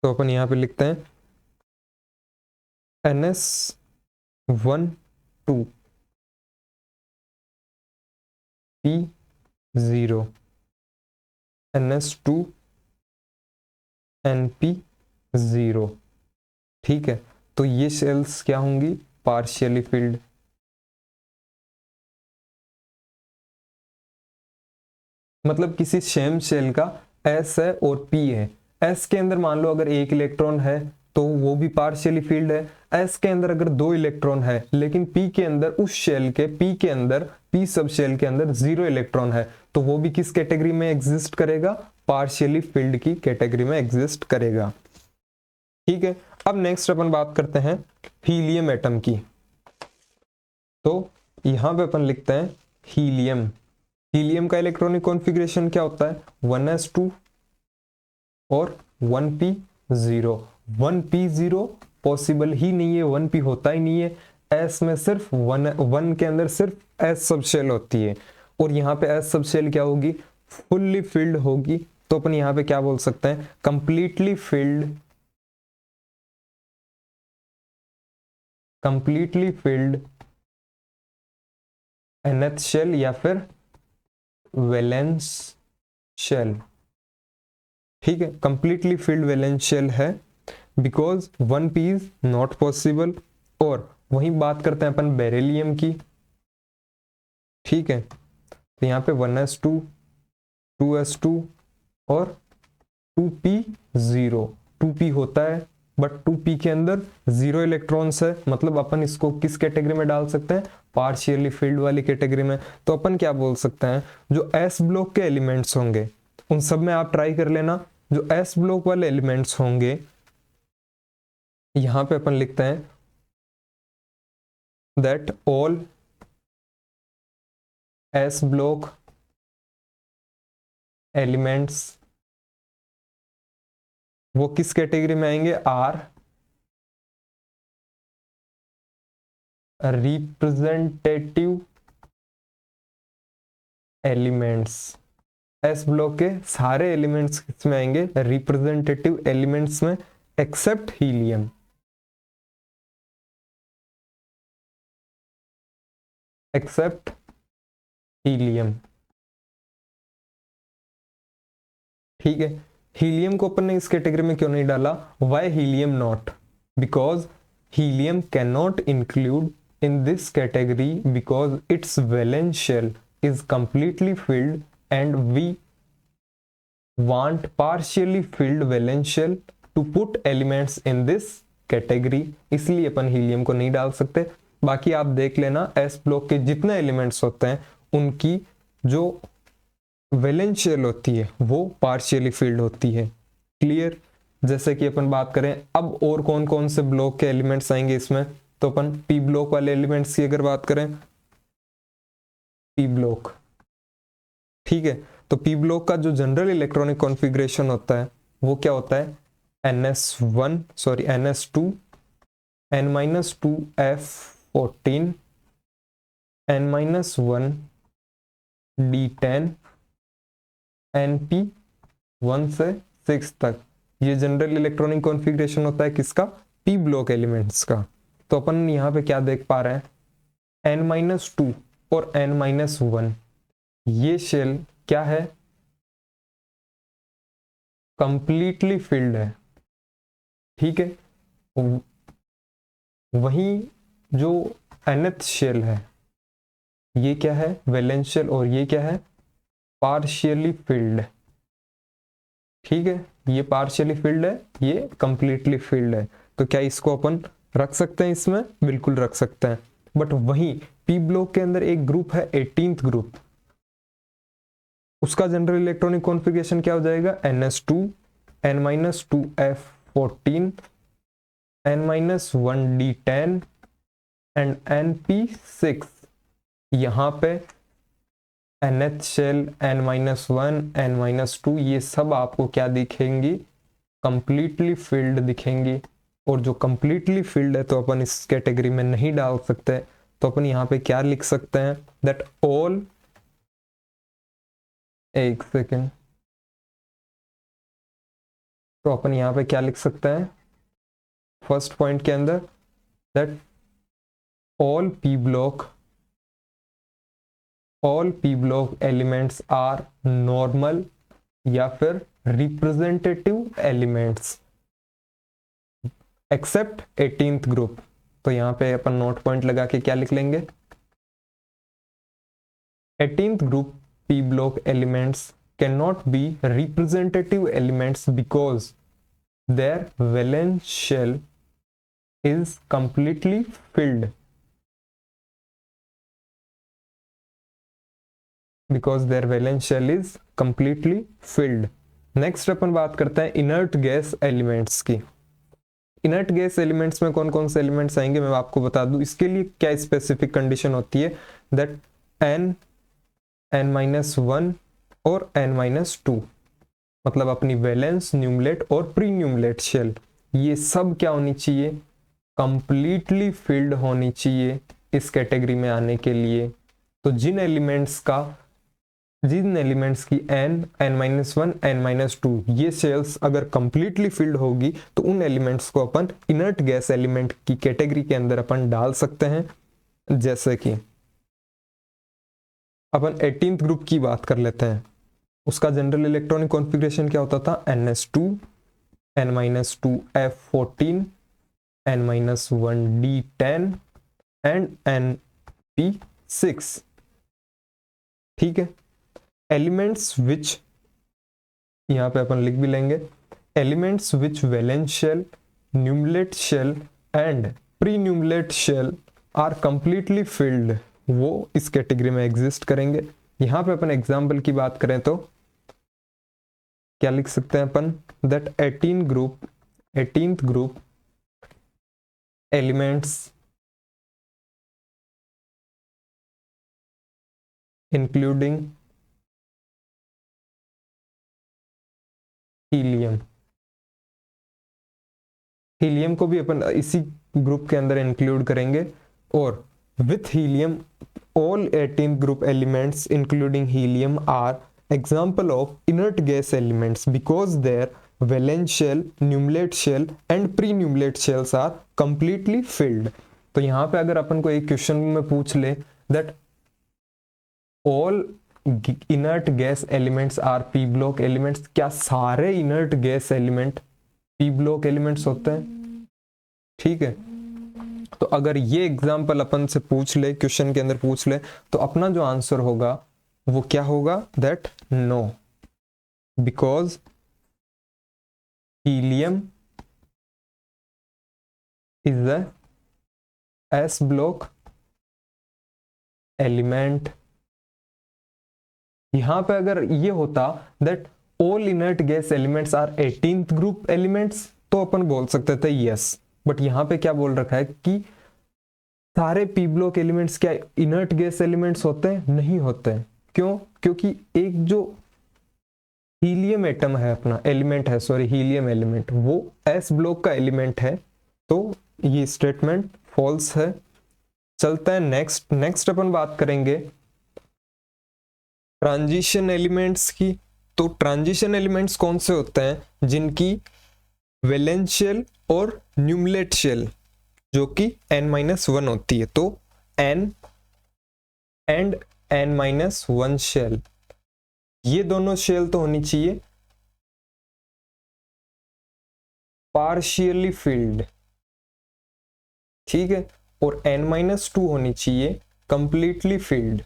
तो अपन यहां पे लिखते हैं ns1 2 p0 ns2 np0, ठीक है। तो ये शेल्स क्या होंगी, पार्शियली फिल्ड। मतलब किसी सेम शेल का s है और p है, s के अंदर मान लो अगर एक इलेक्ट्रॉन है तो वो भी पार्शियली फील्ड है, s के अंदर अगर दो इलेक्ट्रॉन है लेकिन p के अंदर उस शेल के p के अंदर p सब शेल के अंदर 0 इलेक्ट्रॉन है तो वो भी किस कैटेगरी में एग्जिस्ट करेगा, पार्शियली फील्ड की कैटेगरी में एग्जिस्ट करेगा, ठीक है। अब नेक्स्ट अपन बात करते हैं हीलियम एटम की। तो यहां पे अपन लिखते हैं हीलियम। हीलियम का इलेक्ट्रॉनिक कॉन्फ़िगरेशन क्या होता है, 1s2 और 1p0। 1p0 पॉसिबल ही नहीं है, 1p होता ही नहीं है, s में सिर्फ 1 के अंदर सिर्फ s सब शेल होती है, और यहाँ पे s सब शेल क्या होगी, फुल्ली फिल्ड होगी। तो अपन यहाँ पे क्या बोल सकते हैं, completely filled, completely filled nth shell या फिर वैलेंस शेल, ठीक है। कंप्लीटली फिल्ड वैलेंस शेल है because 1p is not possible. और वहीं बात करते हैं अपन बेरिलियम की, ठीक है। तो यहाँ पे 1s2 2s2 और 2p0, 2p होता है बट 2p के अंदर 0 इलेक्ट्रॉन्स है, मतलब अपन इसको किस कैटेगरी में डाल सकते हैं, पार्शियली फिल्ड वाली कैटेगरी में। तो अपन क्या बोल सकते हैं, जो s ब्लॉक के एलिमेंट्स होंगे उन सब में आप ट्राई कर लेना, जो s ब्लॉक वाले एलिमेंट्स होंगे यहां पे अपन लिखते हैं that all s block elements वो किस कैटेगरी में आएंगे, are representative elements. S block के सारे एलिमेंट्स किसमें आएंगे, रिप्रेजेंटेटिव एलिमेंट्स में, एक्सेप्ट हीलियम, एक्सेप्ट हीलियम, ठीक है। हीलियम को अपन ने इस कैटेगरी में क्यों नहीं डाला, why helium not, because helium can not include in this category because its valence shell is completely filled and we want partially filled valence shell to put elements in this category, इसलिए अपन helium को नहीं डाल सकते। बाकी आप देख लेना s block के जितने एलिमेंट्स होते हैं उनकी जो वैलेंस शेल होती है वो पार्शियली फिल्ड होती है, क्लियर। जैसे कि अपन बात करें अब और कौन कौन से ब्लॉक के एलिमेंट्स आएंगे इसमें, तो अपन p ब्लॉक वाले एलिमेंट्स की अगर बात करें, p ब्लॉक, ठीक है। तो p ब्लॉक का जो जनरल इलेक्ट्रॉनिक कॉन्फ़िगरेशन होता है वो क्या होता है, ns2 n-2 f14 n-1 d10 np 1 से 6 तक, ये जनरल इलेक्ट्रॉनिक कॉन्फ़िगरेशन होता है किसका, p ब्लॉक एलिमेंट्स का। तो अपन यहां पे क्या देख पा रहे हैं, n-2 और n-1 ये शेल क्या है, कंप्लीटली फिल्ड है, ठीक है। वहीं जो nth शेल है ये क्या है, वैलेंस शेल, और ये क्या है, पार्शियली फिल्ड, ठीक है। ये पार्शियली फिल्ड है, ये कंप्लीटली फिल्ड है। तो क्या इसको अपन रख सकते हैं इसमें, बिल्कुल रख सकते हैं। बट वहीं पी ब्लॉक के अंदर एक ग्रुप है 18th ग्रुप, उसका जनरल इलेक्ट्रॉनिक कॉन्फ़िगरेशन क्या हो जाएगा, NS2 N-2F14 N-1D10 and NP6। यहाँ पे NH शेल N-1 N-2 ये सब आपको क्या दिखेंगी, कंप्लीटली फिल्ड दिखेंगी। और जो कंप्लीटली फिल्ड है तो अपन इस कैटेगरी में नहीं डाल सकते, तो अपन यहाँ पे क्या लिख सकते हैं, दैट ऑल, एक सेकेंड, तो अपन यहाँ पे क्या लिख सकते हैं फर्स्ट पॉइंट के अंदर, that all P block elements are normal या फिर representative elements except 18th group. तो यहाँ पे अपन नोट पॉइंट लगा के क्या लिख लेंगे, 18th group P block elements can not be representative elements because their valence shell is completely filled, because their valence shell is completely filled। Next अपन बात करते हैं इनर्ट गैस एलिमेंट्स की। इनर्ट गैस एलिमेंट्स में कौन कौन से elements आएंगे मैं आपको बता दूं। इसके लिए क्या स्पेसिफिक कंडीशन होती है, दैट N-1 और N-2, मतलब अपनी वैलेंस, न्यूमलेट और प्री न्यूमलेट शेल, ये सब क्या होनी चाहिए, कंप्लीटली फिल्ड होनी चाहिए इस कैटेगरी में आने के लिए। तो जिन एलिमेंट्स की N-1 N-2 ये शेल्स अगर कंप्लीटली फिल्ड होगी तो उन एलिमेंट्स को अपन इनर्ट गैस एलिमेंट की कैटेगरी के अंदर अपन डाल सकते हैं। जैसे कि अपन 18th ग्रुप की बात कर लेते हैं, उसका जनरल इलेक्ट्रॉनिक कॉन्फ़िगरेशन क्या होता था, NS2 N-2F14 N-1D10 and NP6। ठीक है, एलिमेंट्स विच, यहाँ पे अपन लिख भी लेंगे, elements which valence shell, penultimate shell and pre penultimate shell are completely filled, वो इस कैटेगरी में एग्जिस्ट करेंगे। यहाँ पे अपन एग्जाम्पल की बात करें तो क्या लिख सकते हैं अपन, that 18th group elements including helium, helium को भी अपन इसी ग्रुप के अंदर इंक्लूड करेंगे। और with helium all 18th group elements including helium are example of inert gas elements because their valence shell, nucleate shell and pre-nucleate shells are completely filled। तो यहाँ पे अगर अपन को एक क्वेश्चन में पूछ ले that all inert gas elements are p block elements, क्या सारे inert gas element p block elements होते हैं? ठीक है, तो अगर ये एग्जाम्पल अपन से पूछ ले, क्वेश्चन के अंदर पूछ ले, तो अपना जो आंसर होगा वो क्या होगा, that no, because helium is the S block element. यहां पे अगर ये होता that all inert gas elements are 18th group elements, तो अपन बोल सकते थे यस। बट यहां पे क्या बोल रखा है कि सारे पी ब्लॉक एलिमेंट्स क्या इनर्ट गैस एलिमेंट्स होते हैं? नहीं होते हैं। क्यों? क्योंकि एक जो हीलियम एटम है, अपना एलिमेंट है, सॉरी हीलियम एलिमेंट, वो एस ब्लॉक का एलिमेंट है, तो ये स्टेटमेंट फॉल्स है। चलता है नेक्स्ट अपन बात करेंगे ट्रांजिशन एलिमेंट्स की। तो ट्रांजिशन एलिमेंट्स कौन से होते हैं? जिनकी वैलेंस शेल और न्यूमलेट शेल जो कि N-1 होती है, तो N एंड N-1 शेल, ये दोनों शेल तो होनी चाहिए पार्शियली फिल्ड, ठीक है, और N-2 होनी चाहिए कंप्लीटली फिल्ड,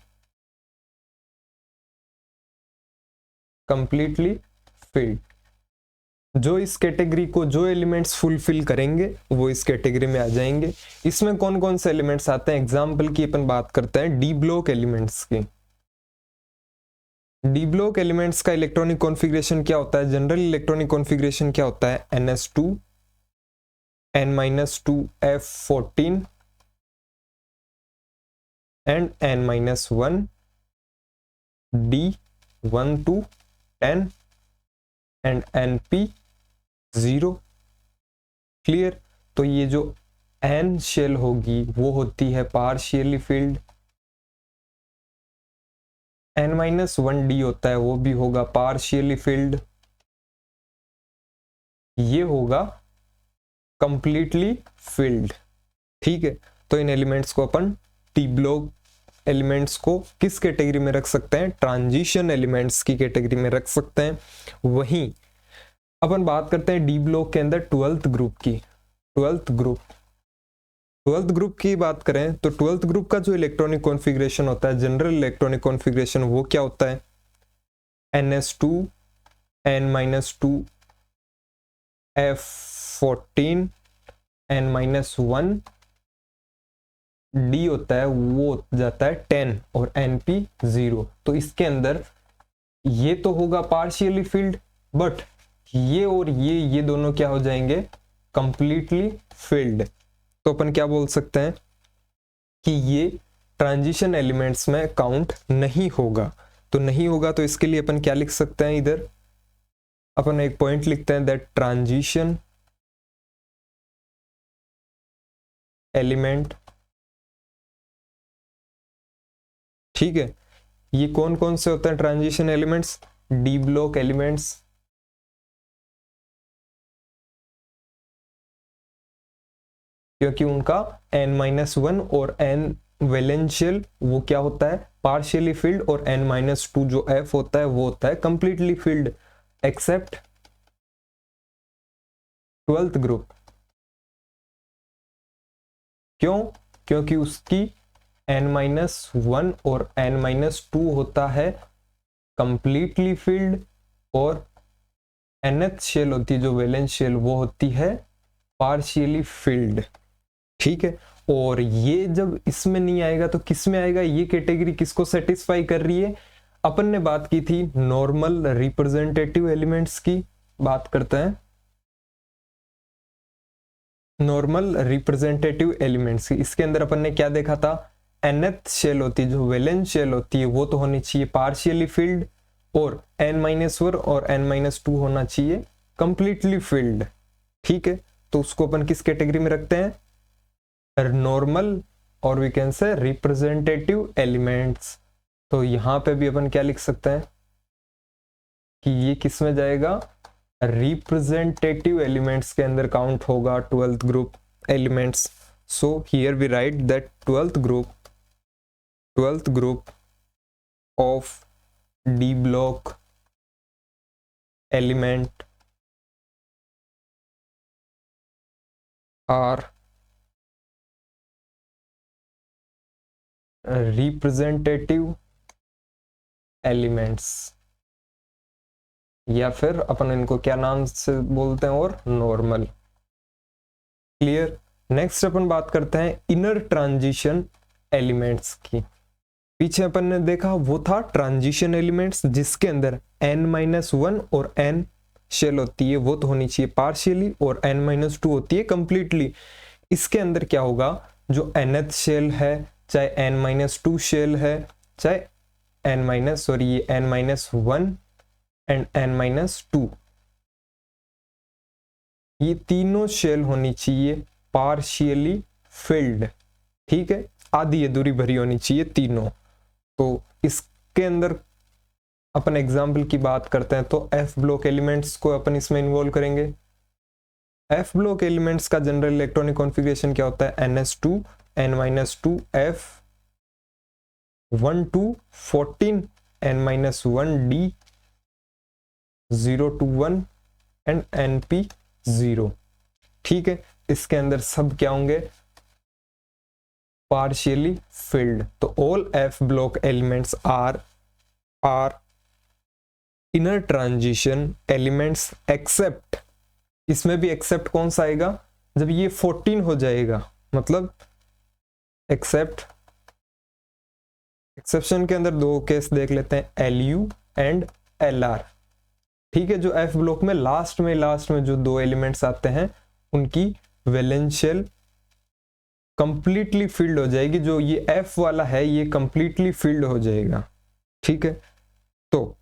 कंप्लीटली फिल्ड। जो इस कैटेगरी को जो एलिमेंट्स फुलफिल करेंगे वो इस कैटेगरी में आ जाएंगे। इसमें कौन कौन से एलिमेंट्स आते हैं, एग्जाम्पल की अपन बात करते हैं डी ब्लॉक एलिमेंट्स की। डी ब्लॉक एलिमेंट्स का इलेक्ट्रॉनिक कॉन्फ़िगरेशन क्या होता है, जनरल इलेक्ट्रॉनिक कॉन्फ़िगरेशन क्या होता है, ns2 n-2f14 and n-1 d1 to 10 and np0। Clear. तो ये जो n शेल होगी वो होती है पार्शियली फिल्ड, n-1d होता है वो भी होगा पार्शियली फिल्ड, ये होगा कंप्लीटली फिल्ड। ठीक है, तो इन एलिमेंट्स को अपन टी ब्लॉक एलिमेंट्स को किस कैटेगरी में रख सकते हैं, ट्रांजिशन एलिमेंट्स की कैटेगरी में रख सकते हैं। वहीं अपन बात करते हैं डी ब्लॉक के अंदर ट्वेल्थ ग्रुप की। ट्वेल्थ ग्रुप की बात करें तो ट्वेल्थ ग्रुप का जो इलेक्ट्रॉनिक कॉन्फ़िगरेशन होता है, जनरल इलेक्ट्रॉनिक कॉन्फ़िगरेशन, वो क्या होता है, ns2 n-2 f14 n-1 d होता है वो हो जाता है 10 और np0। तो इसके अंदर ये तो होगा पार्शियली फिल्ड, बट ये और ये दोनों क्या हो जाएंगे, कंप्लीटली फिल्ड। तो अपन क्या बोल सकते हैं कि ये ट्रांजिशन एलिमेंट्स में काउंट नहीं होगा। तो नहीं होगा तो इसके लिए अपन क्या लिख सकते हैं, इधर अपन एक पॉइंट लिखते हैं दैट ट्रांजिशन एलिमेंट। ठीक है, ये कौन कौन से होते हैं transition elements, D block elements, क्योंकि उनका n-1 और n वैलेंशियल वो क्या होता है, पार्शियली फिल्ड, और n-2 जो f होता है वो होता है completely filled, except twelfth group. क्यों, क्योंकि उसकी n-1 और n-2 होता है कंप्लीटली फिल्ड, और nth शेल होती है जो वैलेंस शेल वो होती है पार्शियली फिल्ड। ठीक है, और ये जब इसमें नहीं आएगा तो किस में आएगा, ये कैटेगरी किसको सेटिस्फाई कर रही है, अपन ने बात की थी नॉर्मल रिप्रेजेंटेटिव एलिमेंट्स की, बात करते हैं नॉर्मल रिप्रेजेंटेटिव एलिमेंट्स की। इसके अंदर अपन ने क्या देखा था, nth शेल होती है जो वैलेंस शेल होती है वो तो होनी चाहिए पार्शियली फिल्ड, और n-1 और n-2 होना चाहिए कंप्लीटली फिल्ड। ठीक है, तो उसको अपन किस कैटेगरी में रखते हैं, नॉर्मल, और we can say representative elements. तो यहां पे भी अपन क्या लिख सकते हैं कि ये किस में जाएगा, रिप्रेजेंटेटिव एलिमेंट्स के अंदर काउंट होगा twelfth group elements. So here we write that twelfth group of D block element are representative elements, या फिर अपन इनको क्या नाम से बोलते हैं, और नॉर्मल। क्लियर। नेक्स्ट अपन बात करते हैं इनर ट्रांजिशन एलिमेंट्स की। पीछे अपन ने देखा वो था ट्रांजिशन एलिमेंट्स जिसके अंदर n-1 और n शेल होती है वो तो होनी चाहिए पार्शियली, और n-2 होती है कंप्लीटली। इसके अंदर क्या होगा, जो nth शेल है, चाहे n-2 शेल है, चाहे ये n-1 एंड n-2, ये तीनों शेल होनी चाहिए पार्शियली फिल्ड। ठीक है, आधी अधूरी भरी होनी चाहिए तीनों। तो इसके अंदर अपन एग्जाम्पल की बात करते हैं तो एफ ब्लॉक एलिमेंट्स को अपन इसमें इन्वॉल्व करेंगे। एफ ब्लॉक एलिमेंट्स का जनरल इलेक्ट्रॉनिक कॉन्फ़िगरेशन क्या होता है, ns2 n-2 f12 14 n-1 d 0 to 1 and np0। ठीक है, इसके अंदर सब क्या होंगे, partially filled। तो all f block elements are inner transition elements except, इसमें भी एक्सेप्ट कौन सा आएगा, जब ये 14 हो जाएगा, मतलब एक्सेप्ट, एक्सेप्शन के अंदर दो केस देख लेते हैं, LU एंड LR। ठीक है, जो F ब्लॉक में लास्ट में जो दो एलिमेंट्स आते हैं उनकी वैलेंस शेल कंप्लीटली फिल्ड हो जाएगी, जो ये F वाला है ये कंप्लीटली फिल्ड हो जाएगा। ठीक है, तो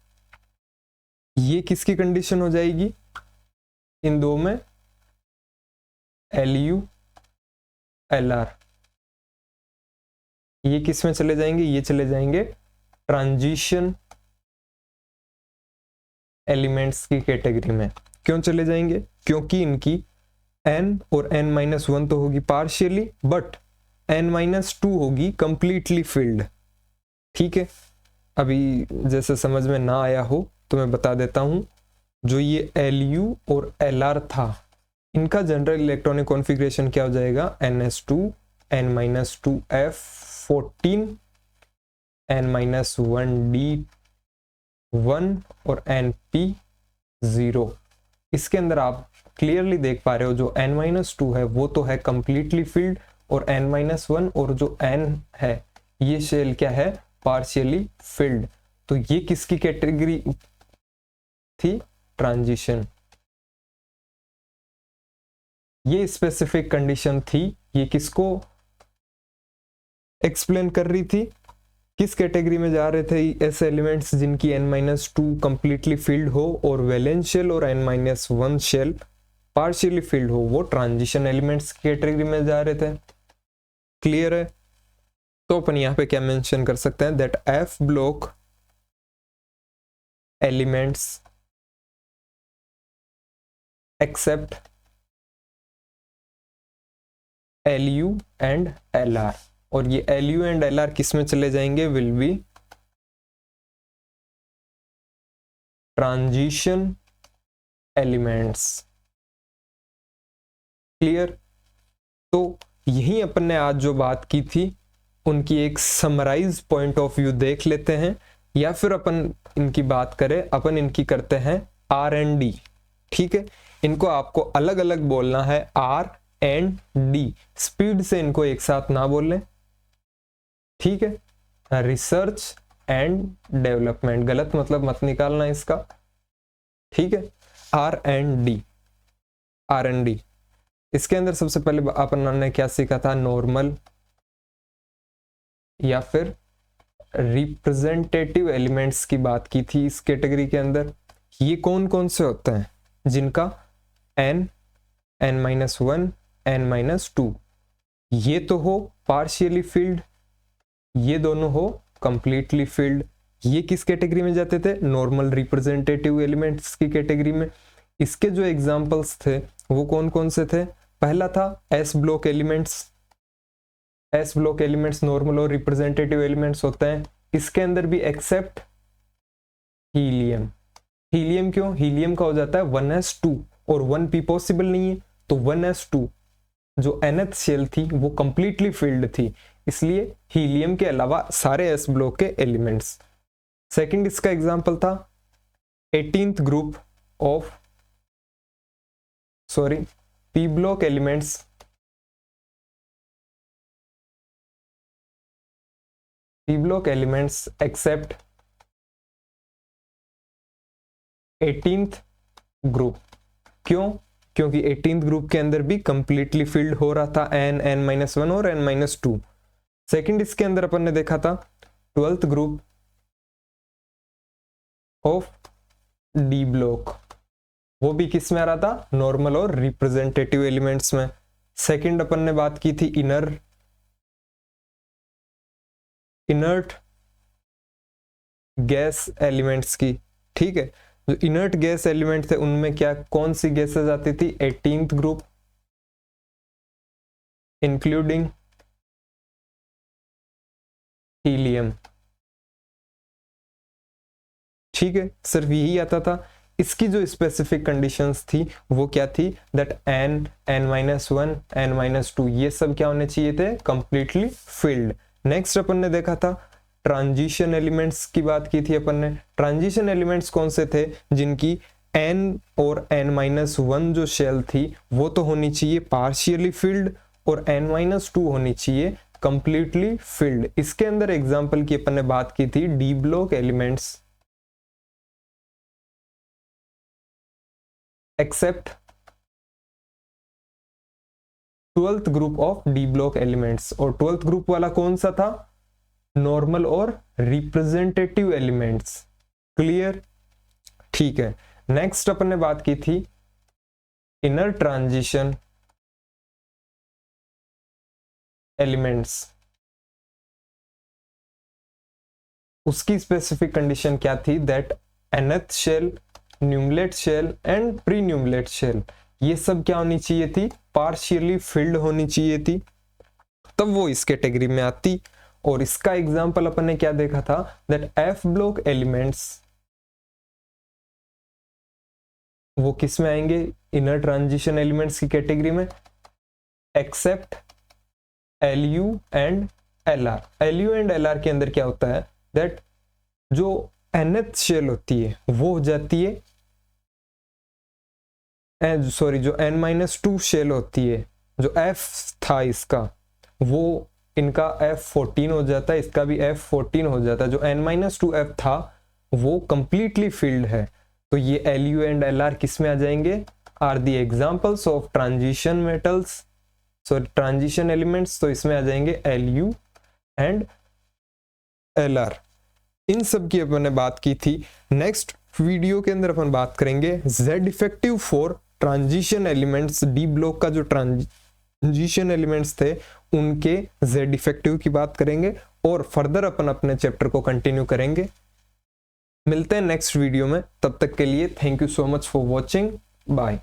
ये किसकी कंडीशन हो जाएगी, इन दो में LU LR, ये किस में चले जाएंगे, ये चले जाएंगे ट्रांजिशन एलिमेंट्स की कैटेगरी में। क्यों चले जाएंगे, क्योंकि इनकी n और n-1 तो होगी पार्शियली, बट n-2 होगी कंप्लीटली फिल्ड। ठीक है, अभी जैसे समझ में ना आया हो तो मैं बता देता हूं, जो ये LU और LR था इनका जनरल इलेक्ट्रॉनिक कॉन्फ़िगरेशन क्या हो जाएगा, NS2 n-2f 14 n-1d1 और np0। इसके अंदर आप क्लियरली देख पा रहे हो जो n-2 है वो तो है कंप्लीटली फिल्ड, और n-1 और जो n है ये शेल क्या है, पार्शियली फिल्ड। तो ये किसकी कैटेगरी थी, ट्रांजिशन। ये स्पेसिफिक कंडीशन थी, ये किसको एक्सप्लेन कर रही थी, किस कैटेगरी में जा रहे थे ऐसे एलिमेंट्स जिनकी n-2 कंप्लीटली फिल्ड हो और वैलेंस शेल और n-1 शेल पार्शियली फिल्ड हो, वो ट्रांजिशन एलिमेंट्स की कैटेगरी में जा रहे थे। क्लियर है, तो अपन यहाँ पे क्या मेंशन कर सकते हैं, that F block elements except LU and LR, और ये LU एंड LR किस में चले जाएंगे, will be transition elements. Clear, तो यही अपन ने आज जो बात की थी उनकी एक समराइज पॉइंट ऑफ व्यू देख लेते हैं, या फिर अपन इनकी बात करें, अपन इनकी करते हैं R&D। ठीक है, इनको आपको अलग अलग बोलना है, R&D, स्पीड से इनको एक साथ ना बोलें। ठीक है, रिसर्च एंड डेवलपमेंट, गलत मतलब मत निकालना इसका। ठीक है, R&D, R&D। इसके अंदर सबसे पहले अपन ने क्या सीखा था, नॉर्मल या फिर रिप्रेजेंटेटिव एलिमेंट्स की बात की थी इस कैटेगरी के अंदर। ये कौन कौन से होते हैं, जिनका n, n-1, n-2 ये तो हो पार्शियली फिल्ड, ये दोनों हो कंप्लीटली फिल्ड। ये किस कैटेगरी में जाते थे, नॉर्मल रिप्रेजेंटेटिव एलिमेंट्स की कैटेगरी में। इसके जो एग्जांपल्स थे वो कौन कौन से थे, पहला था S block elements. S block elements normal और रिप्रेजेंटेटिव एलिमेंट्स होते हैं, इसके अंदर भी एक्सेप्ट हीलियम। हीलियम क्यों, हीलियम का हो जाता है 1s2 और 1p पॉसिबल नहीं है, तो 1s2 जो nth शेल थी वो कंप्लीटली फिल्ड थी, इसलिए हीलियम के अलावा सारे S ब्लॉक के एलिमेंट्स। सेकंड इसका एग्जांपल था 18th group of p block elements. p block elements except 18th group. क्यों, क्योंकि 18th ग्रुप के अंदर भी कंप्लीटली फिल्ड हो रहा था n, n-1 और n-2। सेकंड इसके अंदर अपन ने देखा था 12th group of D block, वो भी किस में आ रहा था, नॉर्मल और रिप्रेजेंटेटिव एलिमेंट्स में। सेकंड अपन ने बात की थी इनर्ट गैस एलिमेंट्स की। ठीक है, जो इनर्ट गैस एलिमेंट थे उनमें क्या कौन सी गैसेस आती थी, 18th ग्रुप इंक्लूडिंग हीलियम। ठीक है, सिर्फ यही आता था। इसकी जो स्पेसिफिक कंडीशंस थी वो क्या थी, दैट n, n-1, n-2 ये सब क्या होने चाहिए थे, कंप्लीटली फिल्ड। नेक्स्ट अपन ने देखा था ट्रांजिशन एलिमेंट्स की बात की थी अपन ने। ट्रांजिशन एलिमेंट्स कौन से थे? जिनकी n और n-1 जो शेल थी वो तो होनी चाहिए पार्शियली फिल्ड और n-2 होनी चाहिए कंप्लीटली फिल्ड। इसके अंदर एग्जांपल की अपन ने बात की थी D block elements except 12th group of D block elements. और 12th ग्रुप वाला कौन सा था? नॉर्मल और रिप्रेजेंटेटिव एलिमेंट्स। क्लियर? ठीक है। नेक्स्ट अपन ने बात की थी इनर ट्रांजिशन एलिमेंट्स। उसकी स्पेसिफिक कंडीशन क्या थी? That nth shell, penultimate shell and pre penultimate shell ये सब क्या होनी चाहिए थी? पार्शियली फिल्ड होनी चाहिए थी, तब वो इस कैटेगरी में आती। और इसका एग्जांपल अपन ने क्या देखा था? दैट एफ ब्लॉक एलिमेंट्स वो किस में आएंगे? इनर ट्रांजिशन एलिमेंट्स की कैटेगरी में, except LU and LR। LU and LR के अंदर क्या होता है? दैट जो nth शेल होती है वो हो जाती है, सॉरी जो n-2 शेल होती है, जो F था इसका वो इनका F14 हो जाता है, इसका भी F14 हो जाता है। जो n-2 F था वो कंप्लीटली फिल्ड है, तो ये LU एंड LR किस में आ जाएंगे? Are the examples of transition metals, sorry transition elements, तो इसमें आ जाएंगे LU एंड LR। इन सब की अपन ने बात की थी। नेक्स्ट वीडियो के अंदर अपन बात करेंगे Z effective for transition elements. D block का जो ट्रांजिशन एलिमेंट्स थे उनके Z इफेक्टिव की बात करेंगे और फर्दर अपन अपने चैप्टर को कंटिन्यू करेंगे। मिलते हैं नेक्स्ट वीडियो में, तब तक के लिए thank you so much for watching, bye.